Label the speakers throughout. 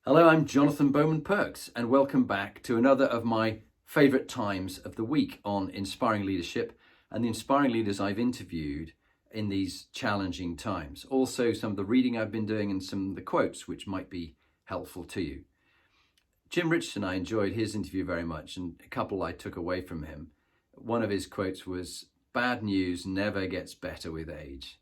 Speaker 1: Hello, I'm Jonathan Bowman-Perks, and welcome back to another of my favourite times of the week on inspiring leadership and the inspiring leaders I've interviewed in these challenging times. Also, some of the reading I've been doing and some of the quotes which might be helpful to you. Jim Richardson, I enjoyed his interview very much, and a couple I took away from him. One of his quotes was, "Bad news never gets better with age."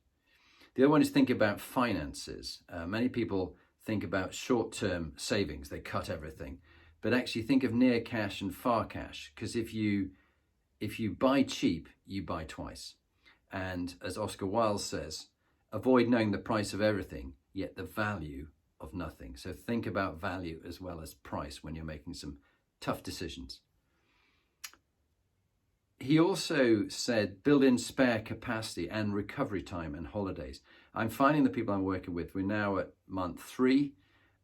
Speaker 1: The other one is think about finances. Many people think about short-term savings, they cut everything, but actually think of near cash and far cash, because if you buy cheap, you buy twice. And as Oscar Wilde says, avoid knowing the price of everything, yet the value of nothing. So think about value as well as price when you're making some tough decisions. He also said, build in spare capacity and recovery time and holidays. I'm finding the people I'm working with, we're now at month 3,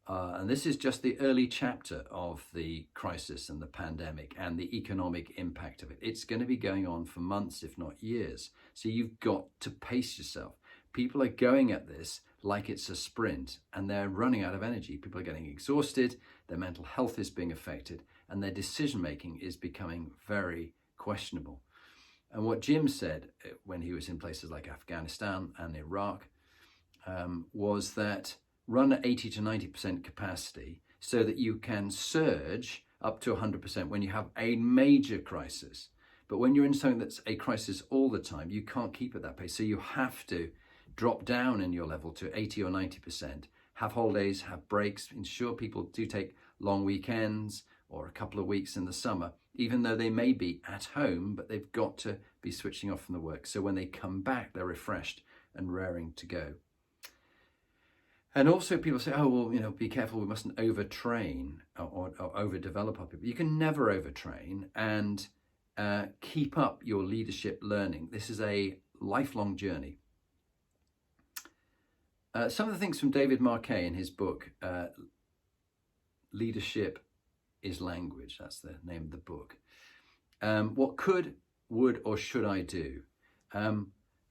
Speaker 1: and this is just the early chapter of the crisis and the pandemic and the economic impact of it. It's going to be going on for months, if not years. So you've got to pace yourself. People are going at this like it's a sprint, and they're running out of energy. People are getting exhausted, their mental health is being affected, and their decision-making is becoming very questionable. And what Jim said when he was in places like Afghanistan and Iraq was that run at 80 to 90% capacity so that you can surge up to 100% when you have a major crisis. But when you're in something that's a crisis all the time, you can't keep at that pace. So you have to drop down in your level to 80 or 90%, have holidays, have breaks, ensure people do take long weekends or a couple of weeks in the summer, even though they may be at home, but they've got to be switching off from the work. So when they come back, they're refreshed and raring to go. And also people say, oh, well, be careful, we mustn't overtrain or overdevelop our people. You can never overtrain, and keep up your leadership learning. This is a lifelong journey. Some of the things from David Marquet in his book, Leadership is Language, that's the name of the book. What could, would, or should I do?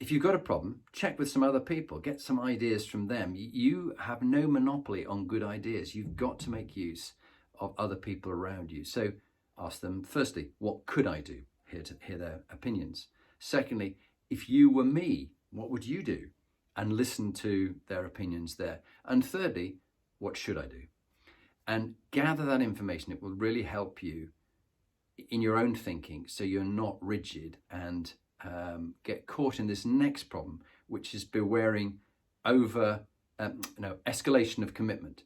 Speaker 1: If you've got a problem, check with some other people, get some ideas from them. You have no monopoly on good ideas. You've got to make use of other people around you. So ask them, firstly, what could I do? Hear their opinions. Secondly, if you were me, what would you do? And listen to their opinions there. And thirdly, what should I do? And gather that information. It will really help you in your own thinking, so you're not rigid and get caught in this next problem, which is bewaring over escalation of commitment.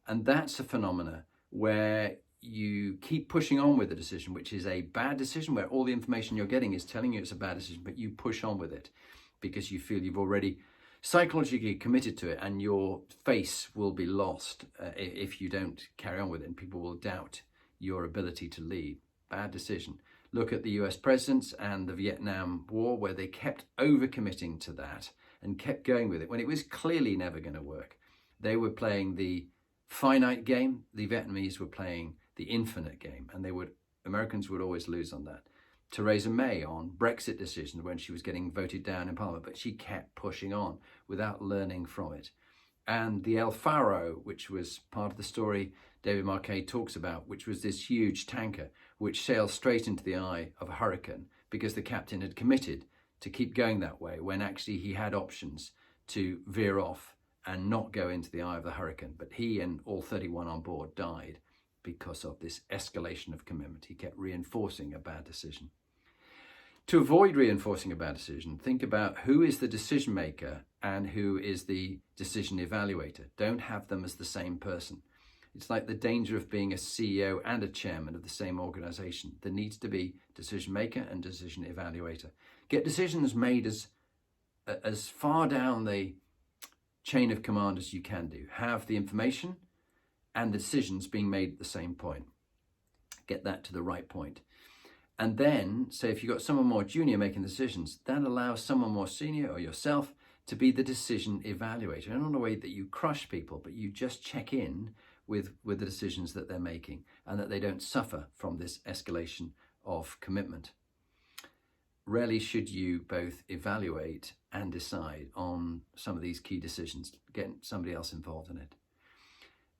Speaker 1: And that's a phenomena where you keep pushing on with a decision, which is a bad decision, where all the information you're getting is telling you it's a bad decision, but you push on with it because you feel you've already psychologically committed to it, and your face will be lost if you don't carry on with it, and people will doubt your ability to lead. Bad decision. Look at the US presidents and the Vietnam War, where they kept overcommitting to that and kept going with it when it was clearly never going to work. They were playing the finite game, the Vietnamese were playing the infinite game, and Americans would always lose on that. Theresa May on Brexit decisions when she was getting voted down in Parliament, but she kept pushing on without learning from it. And the El Faro, which was part of the story David Marquet talks about, which was this huge tanker which sailed straight into the eye of a hurricane because the captain had committed to keep going that way when actually he had options to veer off and not go into the eye of the hurricane. But he and all 31 on board died because of this escalation of commitment. He kept reinforcing a bad decision. To avoid reinforcing a bad decision, think about who is the decision maker and who is the decision evaluator. Don't have them as the same person. It's like the danger of being a CEO and a chairman of the same organization. There needs to be decision maker and decision evaluator. Get decisions made as far down the chain of command as you can do. Have the information and the decisions being made at the same point. Get that to the right point. And then, say if you've got someone more junior making decisions, that allows someone more senior or yourself to be the decision evaluator. And not in a way that you crush people, but you just check in with the decisions that they're making and that they don't suffer from this escalation of commitment. Rarely should you both evaluate and decide on some of these key decisions. Get somebody else involved in it.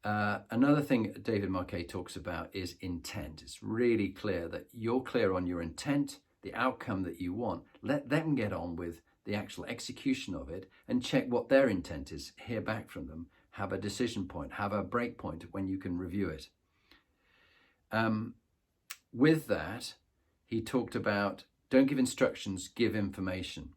Speaker 1: Another thing David Marquet talks about is intent. It's really clear that you're clear on your intent, the outcome that you want. Let them get on with the actual execution of it and check what their intent is. Hear back from them. Have a decision point. Have a break point when you can review it. With that, he talked about don't give instructions, give information.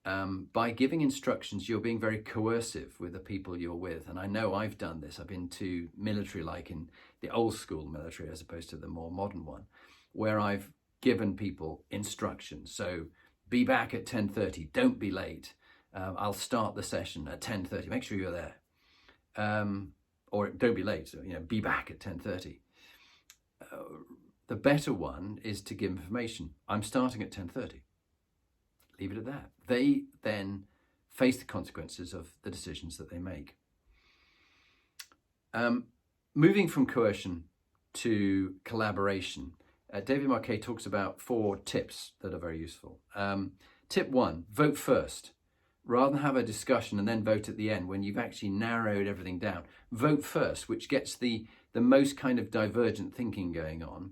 Speaker 1: By giving instructions, you're being very coercive with the people you're with. And I know I've done this. I've been to military, like in the old school military, as opposed to the more modern one, where I've given people instructions. So be back at 10:30. Don't be late. I'll start the session at 10:30. Make sure you're there. Or don't be late. So, be back at 10:30. The better one is to give information. I'm starting at 10:30. Leave it at that. They then face the consequences of the decisions that they make. Moving from coercion to collaboration, David Marquet talks about 4 tips that are very useful. Tip 1, vote first. Rather than have a discussion and then vote at the end when you've actually narrowed everything down, vote first, which gets the most kind of divergent thinking going on,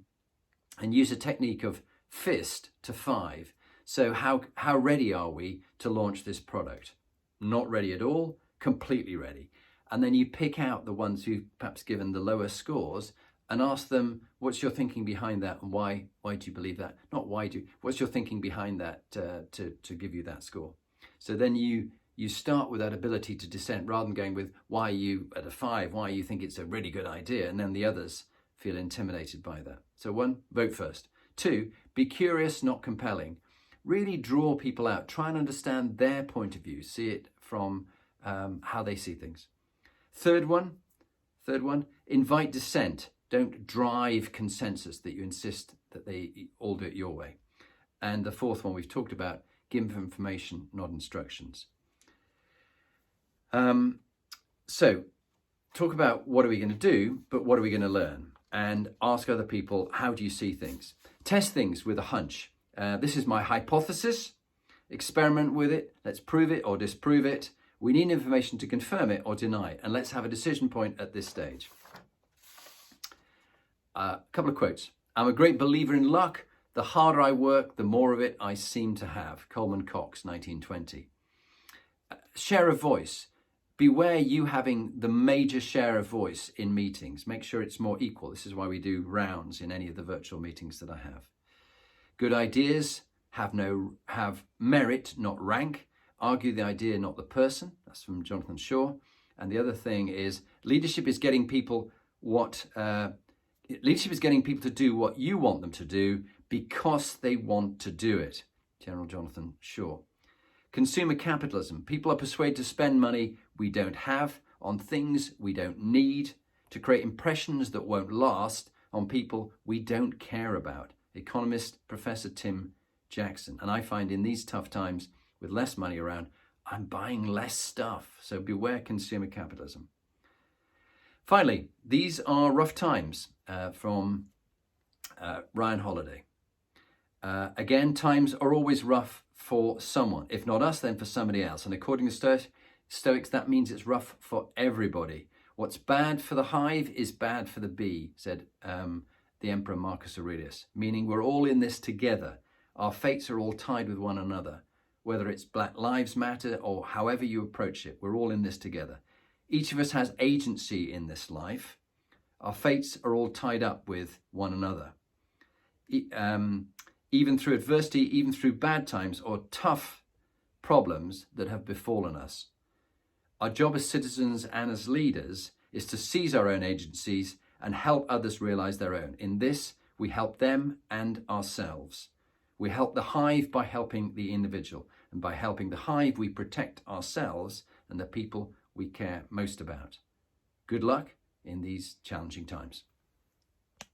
Speaker 1: and use a technique of fist to 5. So how ready are we to launch this product? Not ready at all, completely ready. And then you pick out the ones who've perhaps given the lower scores and ask them, what's your thinking behind that and why do you believe that? What's your thinking behind that to give you that score? So then you start with that ability to dissent rather than going with why are you at a 5, why you think it's a really good idea, and then the others feel intimidated by that. So 1, vote first. 2, be curious, not compelling. Really draw people out. Try and understand their point of view. See it from how they see things. Third one, invite dissent. Don't drive consensus, that you insist that they all do it your way. And the 4th one we've talked about, give information, not instructions. So talk about what are we going to do, but what are we going to learn? And ask other people, how do you see things? Test things with a hunch. This is my hypothesis. Experiment with it. Let's prove it or disprove it. We need information to confirm it or deny it. And let's have a decision point at this stage. A couple of quotes. I'm a great believer in luck. The harder I work, the more of it I seem to have. Coleman Cox, 1920. Share of voice. Beware you having the major share of voice in meetings. Make sure it's more equal. This is why we do rounds in any of the virtual meetings that I have. Good ideas have merit, not rank. Argue the idea, not the person. That's from Jonathan Shaw. And the other thing is leadership is getting people to do what you want them to do because they want to do it. General Jonathan Shaw. Consumer capitalism. People are persuaded to spend money we don't have on things we don't need to create impressions that won't last on people we don't care about. Economist Professor Tim Jackson. And I find in these tough times with less money around, I'm buying less stuff. So beware consumer capitalism. Finally, these are rough times from Ryan Holiday. Again, times are always rough for someone. If not us, then for somebody else. And according to Stoics, that means it's rough for everybody. What's bad for the hive is bad for the bee, said the Emperor Marcus Aurelius, meaning we're all in this together. Our fates are all tied with one another. Whether it's Black Lives Matter or however you approach it, we're all in this together. Each of us has agency in this life. Our fates are all tied up with one another. Even through adversity, even through bad times or tough problems that have befallen us. Our job as citizens and as leaders is to seize our own agencies and help others realize their own. In this, we help them and ourselves. We help the hive by helping the individual. And by helping the hive, we protect ourselves and the people we care most about. Good luck in these challenging times.